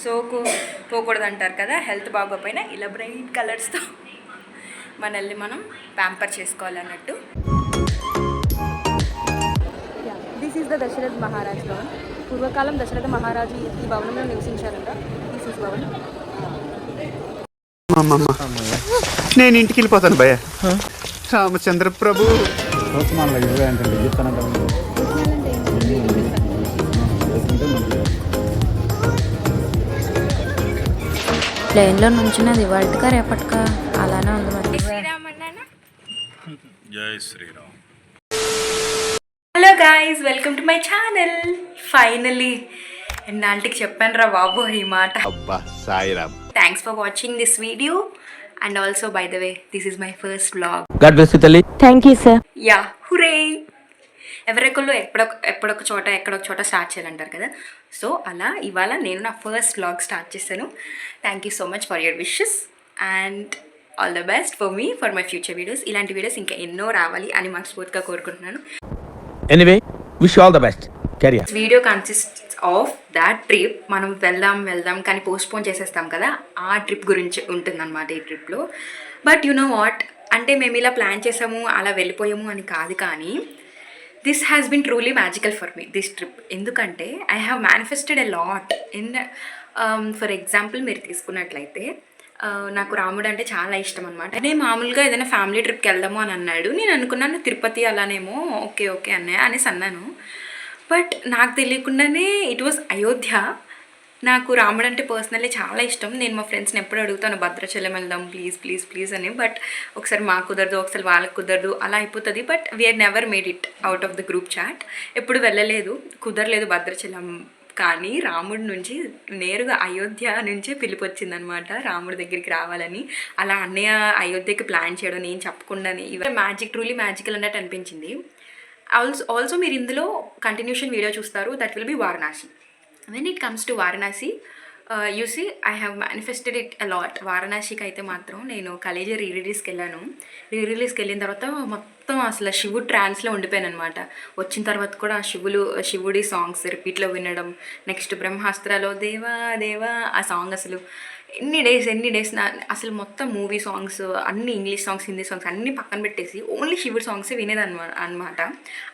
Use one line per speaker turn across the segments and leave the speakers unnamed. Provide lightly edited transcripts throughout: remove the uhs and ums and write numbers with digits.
సోకు పోకూడదు అంటారు కదా, హెల్త్ బాగోపోయినా ఇలా బ్రైట్ కలర్స్తో మనల్ని మనం ప్యాంపర్ చేసుకోవాలన్నట్టు. This is the Dasharath Maharaj Bhavan. పూర్వకాలం దశరథ మహారాజు ఈ భవనంలో నివసించారంట. This is Bhavan.
నేను ఇంటికి వెళ్ళిపోతాను భయ్య. రామచంద్ర ప్రభు
ప్లేన్లో నుంచినది ఇవాళగా రేపటిగా అలానే ఉంది మరి.
జై Shri Ram.
Hello guys, welcome to my channel. Finally ఎన్నాళ్ళకి చెప్పాను రా బాబు ఈ మాట. Thanks for watching this video and also by the way this is my first vlog.
God bless you, Tali.
Thank you sir.
Yeah, hooray. ఎవరెక్కళ్ళు ఎక్కడొక చోట start చేయాలంటారు కదా, సో అలా ఇవాళ నేను నా ఫస్ట్ వ్లాగ్ స్టార్ట్ చేశాను. Thank you so much for your wishes and all the best for me for my future videos. ఇలాంటి వీడియోస్ ఇంకా ఎన్నో రావాలి అని మనస్ఫూర్తిగా కోరుకుంటున్నాను.
Anyway, wish you all the best. Carry on.
Video consist of that trip. మనం వెళ్దాం కానీ పోస్ట్పోన్ చేసేస్తాం కదా, ఆ ట్రిప్ గురించి ఉంటుందన్నమాట ఈ ట్రిప్లో. బట్ యు నో వాట్, అంటే మేము ఇలా ప్లాన్ చేసాము అలా వెళ్ళిపోయాము అని కాదు, కానీ this has been truly magical for me this trip. ఎందుకంటే I have manifested a lot in for example మీరు తీసుకున్నట్లయితే నాకు రాముడు అంటే చాలా ఇష్టం అనమాట. నేను మామూలుగా ఏదైనా ఫ్యామిలీ ట్రిప్కి వెళ్దాము అని అన్నాడు. నేను అనుకున్నాను తిరుపతి అలానేమో, ఓకే అనేసి అన్నాను. బట్ నాకు తెలియకుండానే ఇట్ వాజ్ అయోధ్య. నాకు రాముడు అంటే పర్సనల్లీ చాలా ఇష్టం. నేను మా ఫ్రెండ్స్ని ఎప్పుడు అడుగుతాను భద్రాచలం వెళ్దాం ప్లీజ్ అని. బట్ ఒకసారి మాకు కుదరదు, ఒకసారి వాళ్ళకి కుదరదు, అలా అయిపోతుంది. But we are never made it out of the group chat. ఎప్పుడు వెళ్ళలేదు, కుదరలేదు భద్రాచలం. కానీ రాముడి నుంచి నేరుగా అయోధ్య నుంచే పిలుపు వచ్చిందనమాట, రాముడి దగ్గరికి రావాలని. అలా అన్నయ్య అయోధ్యకి ప్లాన్ చేయడం నేను చెప్పకుండానే ఇవన్నీ మ్యాజిక్, ట్రూలీ మ్యాజికల్ అన్నట్టు అనిపించింది. ఆల్సో మీరు ఇందులో కంటిన్యూషన్ వీడియో చూస్తారు, that will be Varanasi. When it comes to Varanasi you see I have manifested it a lot. వారణాసికి అయితే మాత్రం నేను కలేజీ రీరిలీజ్కి వెళ్ళాను. రీరిలీజ్కి వెళ్ళిన తర్వాత మొత్తం అసలు శివుడు ట్రాన్స్లో ఉండిపోయాను అనమాట. వచ్చిన తర్వాత కూడా శివుడి సాంగ్స్ రిపీట్లో వినడం. నెక్స్ట్ బ్రహ్మాస్త్రాలో దేవా దేవా ఆ సాంగ్ అసలు ఎన్ని డేస్ అసలు మొత్తం మూవీ సాంగ్స్ అన్ని ఇంగ్లీష్ సాంగ్స్, హిందీ సాంగ్స్ అన్నీ పక్కన పెట్టేసి ఓన్లీ శివుడి సాంగ్స్ వినేదన్నమాట.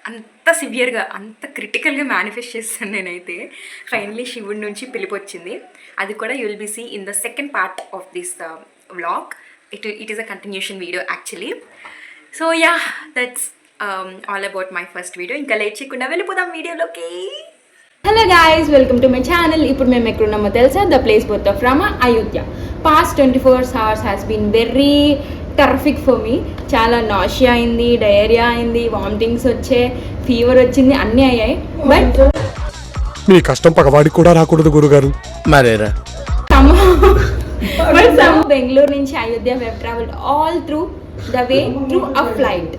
అంత సివియర్గా, అంత క్రిటికల్గా మేనిఫెస్ట్ చేస్తాను నేనైతే. ఫైనలీ శివుడి నుంచి పిలుపు వచ్చింది. అది కూడా you will be see in the second part of this vlog. It is a continuation video actually. So yeah, that's all about my first video. ఇంకా లేట్ చేయకుండా వెళ్ళిపోదాం వీడియోలోకి. Hello guys, welcome to my channel. ఇప్పుడు మేము ఎక్కడున్నామో తెలుసా? The place birth of Rama, Ayodhya. Past 24 hours has been very terrific for me. చాలా nausea అయింది, డయేరియా అయింది, వామిటింగ్స్ వచ్చే, ఫీవర్ వచ్చింది, అన్నీ అయ్యాయి. బట్
మీ కష్టం పగవాడికి కూడా రాకూడదు గురుగారు.
మరేరా
బెంగళూరు నుంచి Ayodhya we have traveled all through the way through a flight.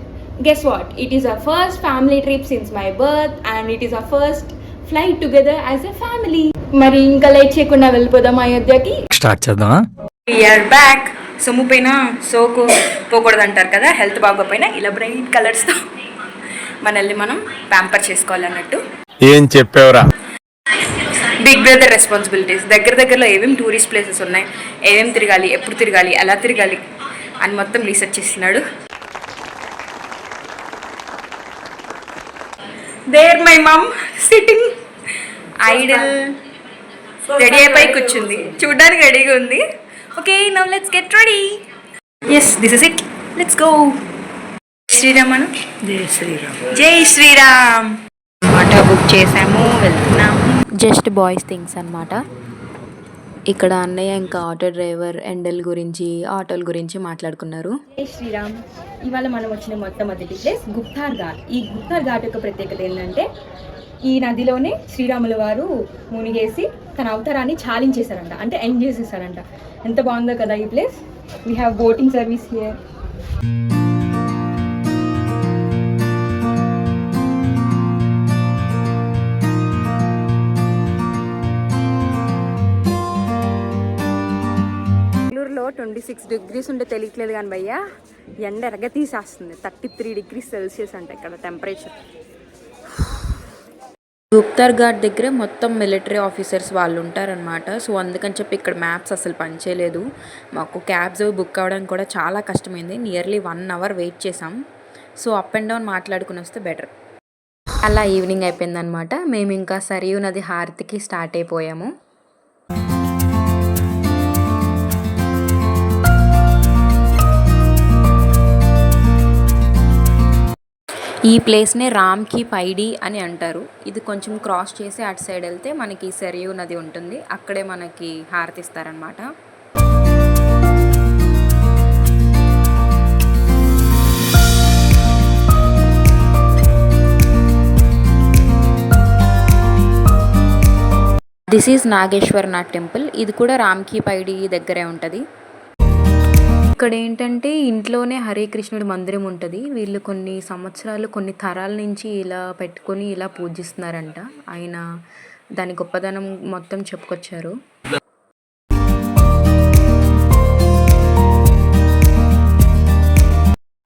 Guess what? It is our first family trip since my birth and it is our first flight together as a family. మరి ఇంకా late చేయకుండా వెళ్ళిపోదాం అయోధ్యకి.
Start చేద్దామా?
We are back. సొమ్ము పైన సోకు పోకూడదు అంటారు కదా, హెల్త్ బాగోపోయినా ఇలా బ్రైట్ కలర్స్తో మనల్ని మనం ప్యాంపర్ చేసుకోవాలన్నట్టు.
ఏం చెప్పావురా?
Big brother responsibilities. దగ్గరలో ఏమేమి టూరిస్ట్ ప్లేసెస్ ఉన్నాయి, ఏమేమి తిరగాలి, ఎప్పుడు తిరగాలి, ఎలా తిరగాలి అని మొత్తం రీసెర్చ్ చేస్తున్నాడు. There my mum sitting idle, ready అయిపోయి కూర్చుంది, చూడ్డానికి రెడీగా ఉంది. Okay, now let's get ready. Yes, this is it, let's go. Shriram అను. జై శ్రీరామ్ ఆటో బుక్ చేసాము, వెళ్తున్నాము.
జస్ట్ బాయ్స్ థింగ్స్ అనమాట. ఇక్కడ అన్నయ్య ఇంకా ఆటో డ్రైవర్ ఎండల్ గురించి, ఆటోల గురించి మాట్లాడుకున్నారు.
జై శ్రీరామ్. ఇవాళ మనం వచ్చిన మొట్టమొదటి ప్లేస్ గుప్తార్ ఘాట్. ఈ గుప్తార్ ఘాట్ యొక్క ప్రత్యేకత ఏంటంటే ఈ నదిలోనే శ్రీరాముల వారు మునిగేసి తన అవతారాన్ని చాలించేశారంట, అంటే ఎండ్ చేసేసారంట. ఎంత బాగుందో కదా ఈ place. We have boating service here. బెంగళూరులో 26 degrees ఉంటే తెలియట్లేదు కానీ భయ్యా, ఎండ ఎరగ తీసేస్తుంది. 33 degrees Celsius అంట ఇక్కడ టెంపరేచర్.
గుప్తార్ ఘాట్ దగ్గర మొత్తం మిలిటరీ ఆఫీసర్స్ వాళ్ళు ఉంటారనమాట. సో అందుకని చెప్పి ఇక్కడ మ్యాప్స్ అసలు పనిచేయలేదు. మాకు క్యాబ్స్ బుక్ అవ్వడానికి కూడా చాలా కష్టమైంది. నియర్లీ 1 అవర్ వెయిట్ చేసాం. సో అప్ అండ్ డౌన్ మాట్లాడుకుని వస్తే బెటర్. అలా ఈవినింగ్ అయిపోయిందనమాట. మేము ఇంకా సరియు నది హారతికి స్టార్ట్ అయిపోయాము. ఈ ప్లేస్నే రామ్ కీ పైడి అని అంటారు. ఇది కొంచెం క్రాస్ చేసి అటు సైడ్ వెళ్తే మనకి సరియు నది ఉంటుంది. అక్కడే మనకి హారతిస్తారనమాట. This is Nageshwarnath temple. ఇది కూడా రామ్ కీ పైడి దగ్గరే ఉంటుంది. ఇక్కడ ఏంటంటే ఇంట్లోనే హరే కృష్ణుడి మందిరం ఉంటుంది. వీళ్ళు కొన్ని సంవత్సరాలు కొన్ని తరాల నుంచి ఇలా పెట్టుకొని ఇలా పూజిస్తున్నారంట. ఆయన దాని గొప్పదనం మొత్తం చెప్పుకొచ్చారు.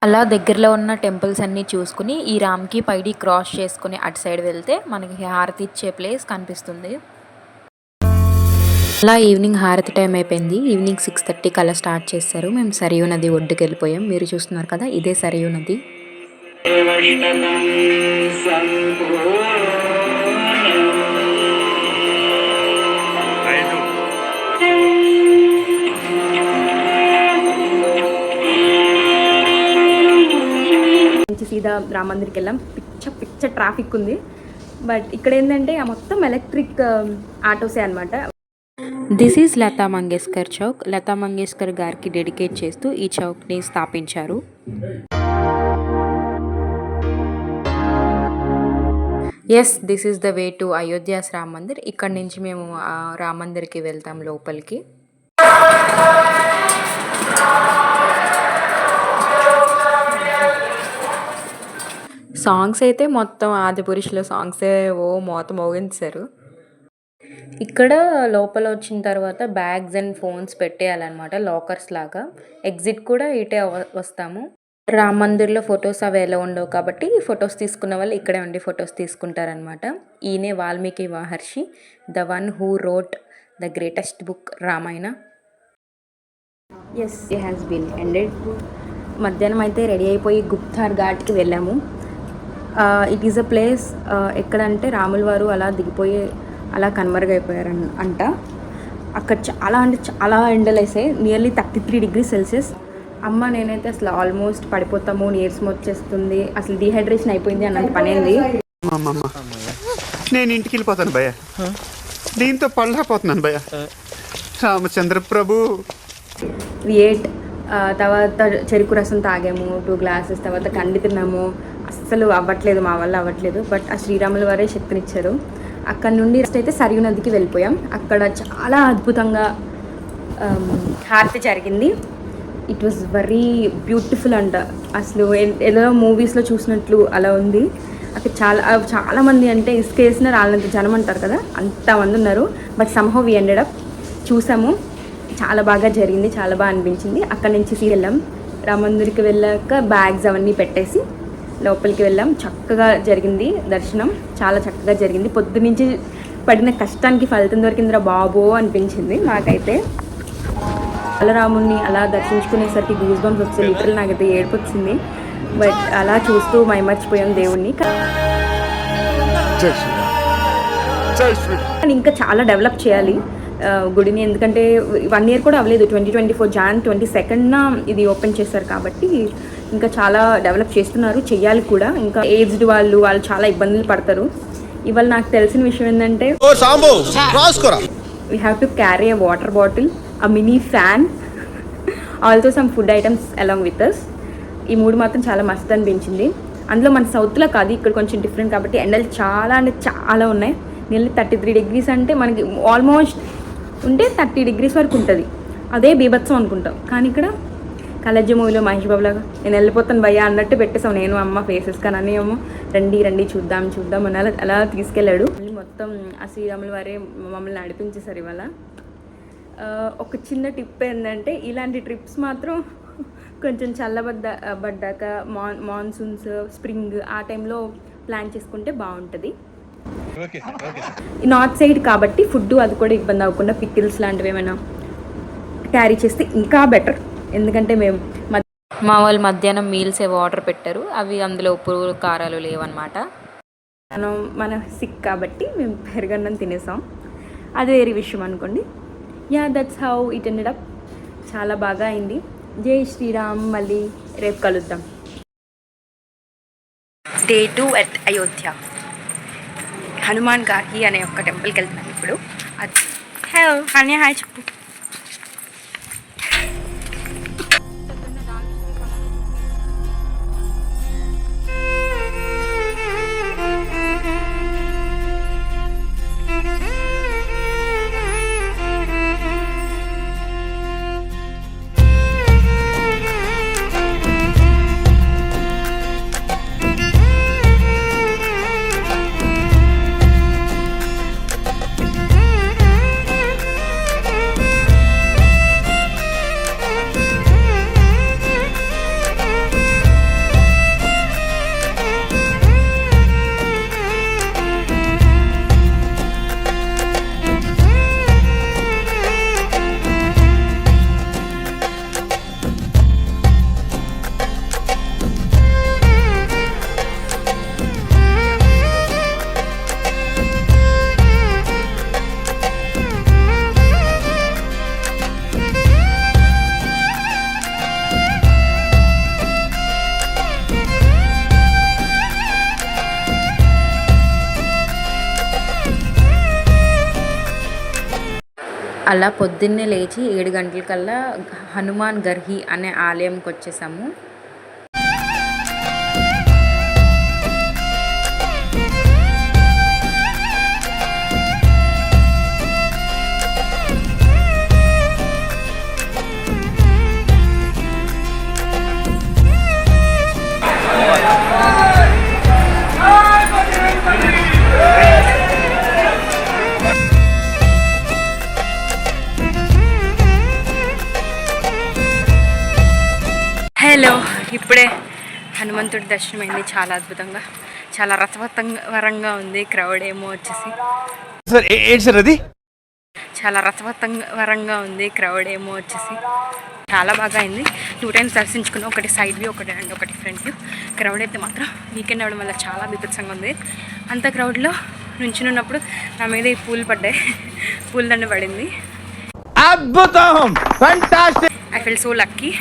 అలా దగ్గరలో ఉన్న టెంపుల్స్ అన్నీ చూసుకుని ఈ రామ్ కీ పైడి క్రాస్ చేసుకుని అటు సైడ్ వెళ్తే మనకి హారతి ఇచ్చే ప్లేస్ కనిపిస్తుంది. అలా ఈవినింగ్ హారతి టైం అయిపోయింది. ఈవినింగ్ 6:30కి అలా స్టార్ట్ చేశారు. మేము సరియు నది ఒడ్డుకి వెళ్ళిపోయాం. మీరు చూస్తున్నారు కదా, ఇదే సరియు నది.
నుంచి సీదా రామ మందిర్కి వెళ్ళాం. పిచ్చ ట్రాఫిక్ ఉంది. బట్ ఇక్కడ ఏంటంటే ఆ మొత్తం ఎలక్ట్రిక్ ఆటోసే అనమాట.
This is Lata Mangeshkar Chowk. లతా మంగేష్కర్ గారికి డెడికేట్ చేస్తూ ఈ చౌక్ని స్థాపించారు. Yes, this is the way to Ayodhya's Ram Mandir. ఇక్కడ నుంచి మేము రామ్ మందిర్కి వెళ్తాం లోపలికి. సాంగ్స్ అయితే మొత్తం ఆదిపురుషుల సాంగ్సే మోగించారు. ఇక్కడ లోపల వచ్చిన తర్వాత బ్యాగ్స్ అండ్ ఫోన్స్ పెట్టేయాలన్నమాట, లాకర్స్ లాగా. ఎగ్జిట్ కూడా ఇటే వస్తాము. రామ్ మందిర్లో ఫొటోస్ అవి ఎలా ఉండవు కాబట్టి ఫొటోస్ తీసుకున్న వాళ్ళు ఇక్కడే ఉండి ఫొటోస్ తీసుకుంటారనమాట. ఈయనే Valmiki Maharshi, the one who wrote the greatest book Ramayana. Yes, it has been ended. మధ్యాహ్నం అయితే రెడీ అయిపోయి గుప్తార్ ఘాట్కి వెళ్ళాము. ఇట్ ఈస్ అ ప్లేస్ ఎక్కడంటే రాముల వారు అలా దిగిపోయి అలా కనుమరుగైపోయారు అంట. అక్కడ చాలా ఎండలు వేసాయి. Nearly 33 degrees Celsius. అమ్మ నేనైతే అసలు ఆల్మోస్ట్ పడిపోతాము, నీరసం వచ్చేస్తుంది, అసలు డీహైడ్రేషన్ అయిపోయింది అన్నంత పని అయింది.
నేను ఇంటికి వెళ్ళిపోతాను భయ్య. దీంతో పళ్ళపోతున్నాను భయ్య. రామచంద్ర ప్రభు.
తర్వాత చెరుకు రసం తాగాము 2 glasses. తర్వాత కండి తిన్నాము. అస్సలు అవ్వట్లేదు, మా వల్ల అవ్వట్లేదు. బట్ ఆ శ్రీరాముల వారే శక్తినిచ్చారు. అక్కడ నుండి అయితే సరియు నదికి వెళ్ళిపోయాం. అక్కడ చాలా అద్భుతంగా హారతి జరిగింది. ఇట్ వాజ్ వెరీ బ్యూటిఫుల్ అంట. అసలు ఏదో మూవీస్లో చూసినట్లు అలా ఉంది. అక్కడ చాలామంది, అంటే ఇసుకేసిన రాళ్ళంత జనం అంటారు కదా, అంతమంది ఉన్నారు. But somehow we ended up. చూసాము, చాలా బాగా జరిగింది, చాలా బాగా అనిపించింది. అక్కడ నుంచి వెళ్ళాం. రామ మందిర్కి వెళ్ళాక బ్యాగ్స్ అవన్నీ పెట్టేసి లోపలికి వెళ్ళాం. చక్కగా జరిగింది దర్శనం, చాలా చక్కగా జరిగింది. పొద్దునుంచి పడిన కష్టానికి ఫలితం దొరికిందిరా బాబో అనిపించింది నాకైతే. బాలరాముని అలా దర్శించుకునేసరికి గూస్ బంప్స్ వచ్చే, లిటరల్ నాకైతే ఏడుపు వచ్చింది. బట్ అలా చూస్తూ మైమర్చిపోయాం దేవుణ్ణి. ఇంకా చాలా డెవలప్ చేయాలి గుడిని. ఎందుకంటే 1 year కూడా అవ్వలేదు. 2024 Jan 22nd ఇది ఓపెన్ చేశారు కాబట్టి ఇంకా చాలా డెవలప్ చేస్తున్నారు, చెయ్యాలి కూడా. ఇంకా ఏజ్డ్ వాళ్ళు చాలా ఇబ్బందులు పడతారు. ఇవాళ నాకు తెలిసిన విషయం ఏంటంటే we have to carry a water bottle, a mini fan, also some food items along with us. ఈ 3 మాత్రం చాలా మస్తు అనిపించింది. అందులో మన సౌత్లో కాదు, ఇక్కడ కొంచెం డిఫరెంట్ కాబట్టి ఎండలు చాలా ఉన్నాయి. నియర్లీ 33 degrees అంటే మనకి ఆల్మోస్ట్ ఉంటే 30 degrees వరకు ఉంటుంది. అదే బీభత్సం అనుకుంటాం. కానీ ఇక్కడ కలజ్జ మూవీలో మహేష్ బాబులాగా నేను వెళ్ళిపోతాను భయ్యా అన్నట్టు పెట్టేసాం. నేను అమ్మ ఫేసెస్ కానీ ఏమో రండి చూద్దాం అని అలా తీసుకెళ్ళాడు. మళ్ళీ మొత్తం ఆ శ్రీరాముల వారే మమ్మల్ని నడిపించేశారు ఇవాళ. ఒక చిన్న టిప్ ఏంటంటే, ఇలాంటి ట్రిప్స్ మాత్రం కొంచెం చల్లబడ్డాక మాన్సూన్స్, స్ప్రింగ్ ఆ టైంలో ప్లాన్ చేసుకుంటే బాగుంటుంది.
నార్త్ సైడ్ కాబట్టి ఫుడ్ అది కూడా ఇబ్బంది అవ్వకుండా పికిల్స్ లాంటివి ఏమైనా క్యారీ చేస్తే ఇంకా బెటర్. ఎందుకంటే మా వాళ్ళు మధ్యాహ్నం మీల్స్ ఏవో ఆర్డర్ పెట్టారు, అవి అందులో ఉప్పు కారాలు లేవన్నమాట. మన సిక్ కాబట్టి మేము పెరుగన్నం తినేసాం, అది వేరే విషయం అనుకోండి. Yeah that's how it ended up. చాలా బాగా అయింది. జై శ్రీరామ్. మళ్ళీ రేపు కలుద్దాం.
Day 2 at Ayodhya. హనుమాన్ గార్హి అనే ఒక టెంపుల్కి వెళ్తున్నాం ఇప్పుడు. అది హలో హన్య, హాయ్ చెప్పు.
అలా పొద్దున్నే లేచి 7 గంటలకల్లా హనుమాన్ గర్హి అనే ఆలయంకి వచ్చేసాము.
హలో, ఇప్పుడే హనుమంతుడి దర్శనం అయింది. చాలా అద్భుతంగా, చాలా రసవత్తరంగా ఉంది. క్రౌడ్ ఏమో వచ్చేసి
సార్ ఏంటి సార్ అది?
చాలా రసవత్తరంగా ఉంది. క్రౌడ్ ఏమో వచ్చేసి చాలా బాగా అయింది. 2 times దర్శించుకున్నాం, ఒకటి సైడ్ వ్యూ, ఒకటి ఫ్రంట్ వ్యూ. క్రౌడ్ అయితే మాత్రం వీకెండ్ అవడం వల్ల చాలా బీభత్సంగా ఉంది. అంత క్రౌడ్లో నుంచున్నప్పుడు నా మీద ఈ పూలు పడ్డాయి, పూలదండ పడింది.
అద్భుతం, fantastic.
I feel so lucky.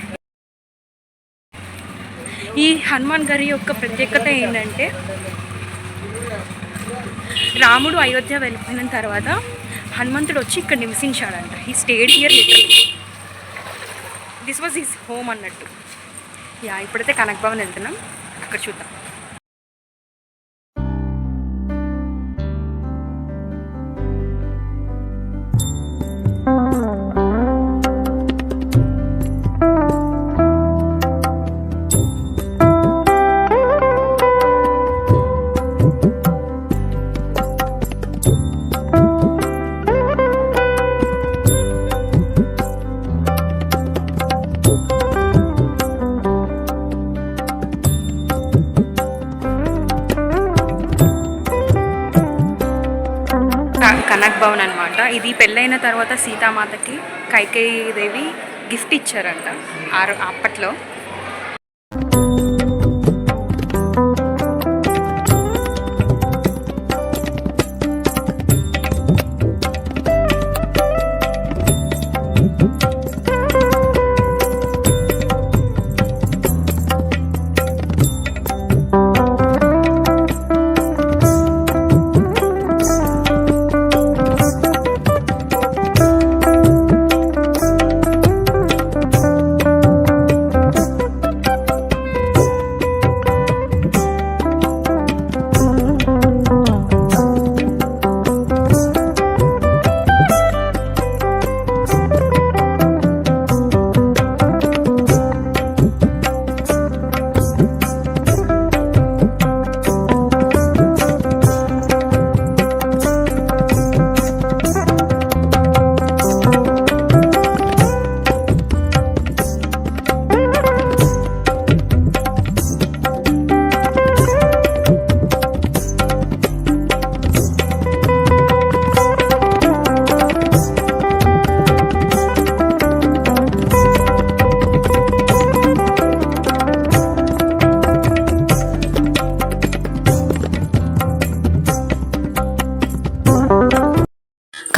ఈ హనుమాన్ గారి యొక్క ప్రత్యేకత ఏంటంటే, రాముడు అయోధ్య వెళ్ళిపోయిన తర్వాత హనుమంతుడు వచ్చి ఇక్కడ నివసించాడంట. He stayed here literally. This was his home అన్నట్టు. యా, ఇప్పుడైతే కనక్ భవన్ వెళ్తున్నాం, అక్కడ చూద్దాం. కనక్ భవన్ అనమాట. ఇది పెళ్ళైన తర్వాత సీతామాతకి కైకేయి దేవి గిఫ్ట్ ఇచ్చారంట అప్పట్లో.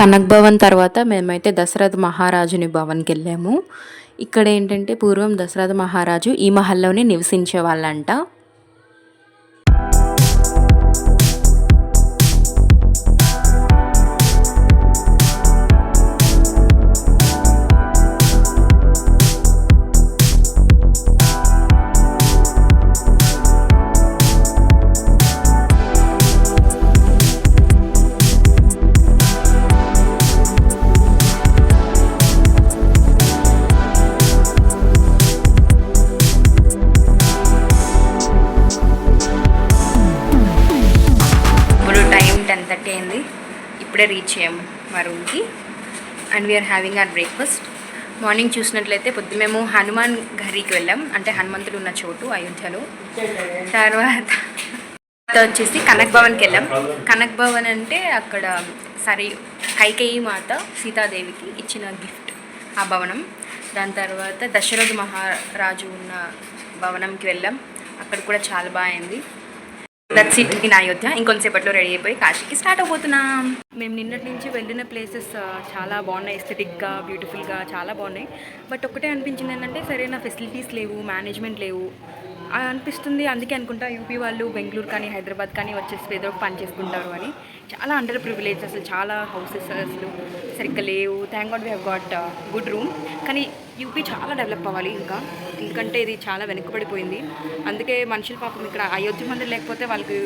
కనక్ భవన్ తర్వాత మేమైతే దశరథ మహారాజుని భవన్కి వెళ్ళాము. ఇక్కడ ఏంటంటే పూర్వం దశరథ మహారాజు ఈ మహల్లోనే నివసించే వాళ్ళంట.
ఇప్పుడే రీచ్ అయ్యాము మా రూమ్కి and we are having our breakfast. Morning చూసినట్లయితే పొద్దున్న మేము హనుమాన్ ఘరికి వెళ్ళాం, అంటే హనుమంతుడు ఉన్న చోటు అయోధ్యలో. తర్వాత వచ్చేసి కనక్ భవన్కి వెళ్ళాం. కనక్ భవన్ అంటే అక్కడ కైకేయి మాత సీతాదేవికి ఇచ్చిన గిఫ్ట్ ఆ భవనం. దాని తర్వాత దశరథ మహారాజు ఉన్న భవనంకి వెళ్ళాం, అక్కడ కూడా చాలా బాగుంది. That's it in Ayodhya. ఇంకొంతసేపట్లో రెడీ అయిపోయి కాశీకి స్టార్ట్ అవబోతున్నాం. మేము నిన్నటి నుంచి వెళ్ళిన ప్లేసెస్ చాలా బాగున్నాయి, ఎస్థెటిక్గా బ్యూటిఫుల్గా చాలా బాగున్నాయి. బట్ ఒకటే అనిపించింది ఏంటంటే సరైన ఫెసిలిటీస్ లేవు, మేనేజ్మెంట్ లేవు అనిపిస్తుంది. అందుకే అనుకుంటా యూపీ వాళ్ళు బెంగళూరు కానీ హైదరాబాద్ కానీ వచ్చేసి ఏదో పని చేసుకుంటారు అని. చాలా అండర్ ప్రివిలేజ్, అసలు చాలా హౌసెస్ అసలు సరిగ్గా లేవు. Thank God we have got good room. కానీ యూపీ చాలా డెవలప్ అవ్వాలి ఎందుకంటే ఇది చాలా వెనుకబడిపోయింది. అందుకే మనుషులు పాపం ఇక్కడ అయోధ్య మందిర్ లేకపోతే వాళ్ళకి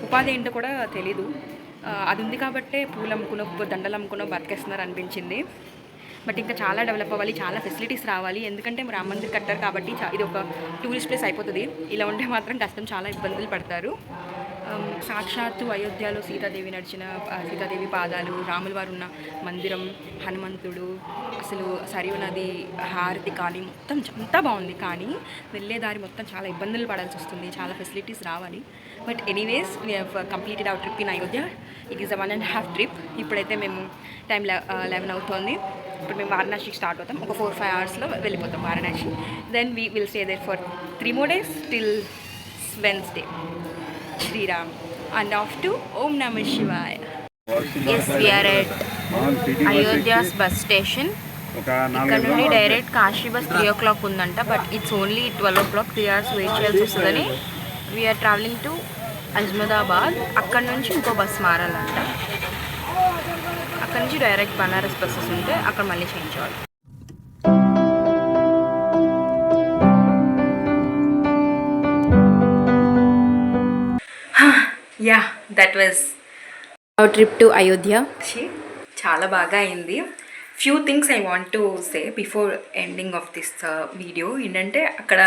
ఉపాధి ఏంటో కూడా తెలీదు. అది ఉంది కాబట్టే పూలు అమ్ముకునో దండలు అమ్ముకునో బతికేస్తున్నారు అనిపించింది. బట్ ఇంకా చాలా డెవలప్ అవ్వాలి, చాలా ఫెసిలిటీస్ రావాలి. ఎందుకంటే రామ మందిర్ కట్టారు కాబట్టి ఇది ఒక టూరిస్ట్ ప్లేస్ అయిపోతుంది. ఇలా ఉంటే మాత్రం కష్టం, చాలా ఇబ్బందులు పడతారు. సాక్షాత్తు అయోధ్యలో సీతాదేవి పాదాలు, రాముల వారు ఉన్న మందిరం, హనుమంతుడు, అసలు సరియు నది హారతి కానీ మొత్తం అంతా బాగుంది. కానీ వెళ్ళే దారి మొత్తం చాలా ఇబ్బందులు పడాల్సి వస్తుంది, చాలా ఫెసిలిటీస్ రావాలి. But anyways we have completed hour trip in Ayodhya. It is 1.5 trip. ఇప్పుడైతే మేము టైం 11 అవుతుంది. ఇప్పుడు మేము వారణాసికి స్టార్ట్ అవుతాం. ఒక 4-5 అవర్స్లో వెళ్ళిపోతాం Varanasi. Then we will stay there for 3 more days till Wednesday. Shriram and off to Om Namah Shivaya. Yes, we are at Ayodhya's bus station. ఇక్కడ నుండి డైరెక్ట్ కాశీ బస్ 3 o'clock ఉందంట. But it's only 12 o'clock. 3 hours wait చేయాల్సి వస్తుందని we are travelling to Ahmedabad. అక్కడ నుంచి ఇంకో bus మారాలంట. అక్కడ నుంచి డైరెక్ట్ బనారస్ బస్సెస్ ఉంటే అక్కడ మళ్ళీ చేంజ్ అవ్వాలి. Yeah, that was our trip to Ayodhya. చాలా బాగా అయింది. Few things I want to say before ending of this video. ఏంటంటే అక్కడ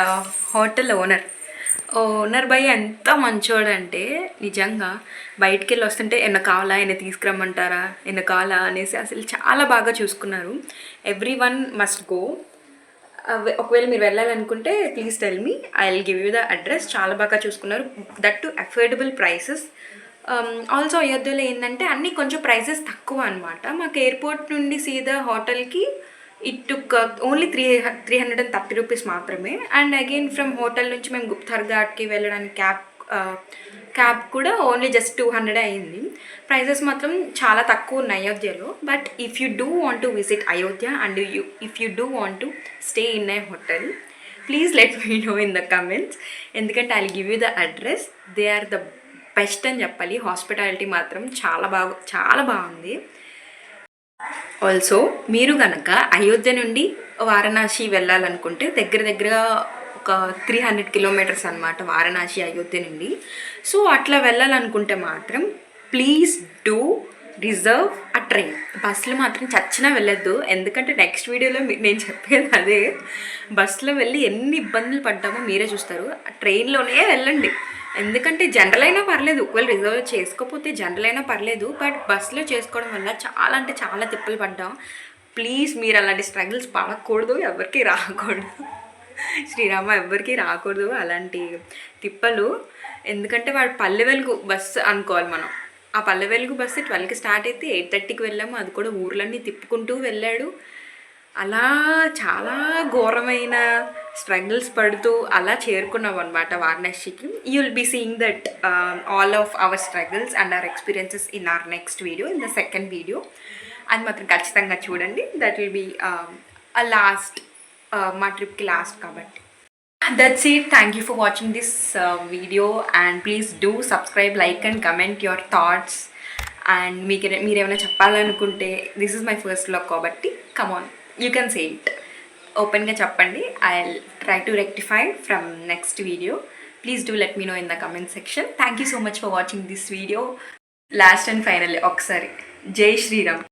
హోటల్ ఓనర్ బాయ్ ఎంత మంచోడంటే నిజంగా బయటికి వెళ్ళి వస్తుంటే ఎన్న కావాలా, ఎన్న తీసుకురమ్మంటారా, ఎన్న కావాలా అనేసి అసలు చాలా బాగా చూసుకున్నారు. Every one must go. ఒకవేళ మీరు వెళ్ళాలనుకుంటే please tell me, I will give you the address. చాలా బాగా చూసుకున్నారు, that to affordable prices. Also అయోధ్యలో ఏంటంటే అన్నీ కొంచెం ప్రైసెస్ తక్కువ అనమాట. మాకు ఎయిర్పోర్ట్ నుండి సీదా హోటల్కి ఇట్ టుక్ ఓన్లీ 330 రూపీస్ మాత్రమే. అండ్ అగైన్ ఫ్రమ్ హోటల్ నుంచి మేము గుప్తార్ ఘాట్కి వెళ్ళడానికి క్యాబ్ కూడా ఓన్లీ జస్ట్ 200 అయింది. ప్రైసెస్ మాత్రం చాలా తక్కువ ఉన్నాయి అయోధ్యలో. But if you do want to visit Ayodhya and if you do want to stay in a hotel, please let me know in the comments. ఎందుకంటే I will give you the address. They are the best అని చెప్పాలి. Hospitality మాత్రం చాలా బాగుంది. Also మీరు కనుక అయోధ్య నుండి వారణాసి వెళ్ళాలనుకుంటే దగ్గరగా ఒక 300 kilometers అనమాట వారణాసి అయోధ్య నుండి. సో అట్లా వెళ్ళాలనుకుంటే మాత్రం please do reserve a train. బస్సులో మాత్రం చచ్చినా వెళ్ళొద్దు. ఎందుకంటే నెక్స్ట్ వీడియోలో నేను చెప్పేది అదే. బస్సులో వెళ్ళి ఎన్ని ఇబ్బందులు పడ్డామో మీరే చూస్తారు. ట్రైన్లోనే వెళ్ళండి. ఎందుకంటే జనరల్ అయినా పర్లేదు, ఒకవేళ రిజర్వ్ చేసుకోకపోతే జనరల్ అయినా పర్లేదు. బట్ బస్సులో చేసుకోవడం వల్ల చాలా అంటే చాలా తిప్పలు పడ్డాం. ప్లీజ్ మీరు అలాంటి స్ట్రగుల్స్ పడకూడదు, ఎవరికి రాకూడదు. శ్రీరామ ఎవ్వరికి రాకూడదు అలాంటి తిప్పలు. ఎందుకంటే వాడు పల్లె వెలుగు బస్సు అనుకోవాలి మనం. ఆ పల్లె వెలుగు బస్సు 12కి స్టార్ట్ అయితే 8:30కి వెళ్ళాము. అది కూడా ఊర్లన్నీ తిప్పుకుంటూ వెళ్ళాడు. అలా చాలా ఘోరమైన స్ట్రగుల్స్ పడుతూ అలా చేరుకున్నాం అనమాట వారణాసికి. You will be seeing that all of our struggles and our experiences in our next video, in the second video. అది మాత్రం ఖచ్చితంగా చూడండి. దట్ విల్ బీ లాస్ట్, మా ట్రిప్కి లాస్ట్ కాబట్టి. That's it. Thank you for watching this video, and please do subscribe, like and comment your thoughts. And మీరేమైనా చెప్పాలనుకుంటే, this is my first vlog కాబట్టి come on, you can say it. ఓపెన్గా చెప్పండి. I'll try to rectify from next video. Please do let me know in the comment section. Thank you so much for watching this video. Last and finally, ఒకసారి జై శ్రీరామ్.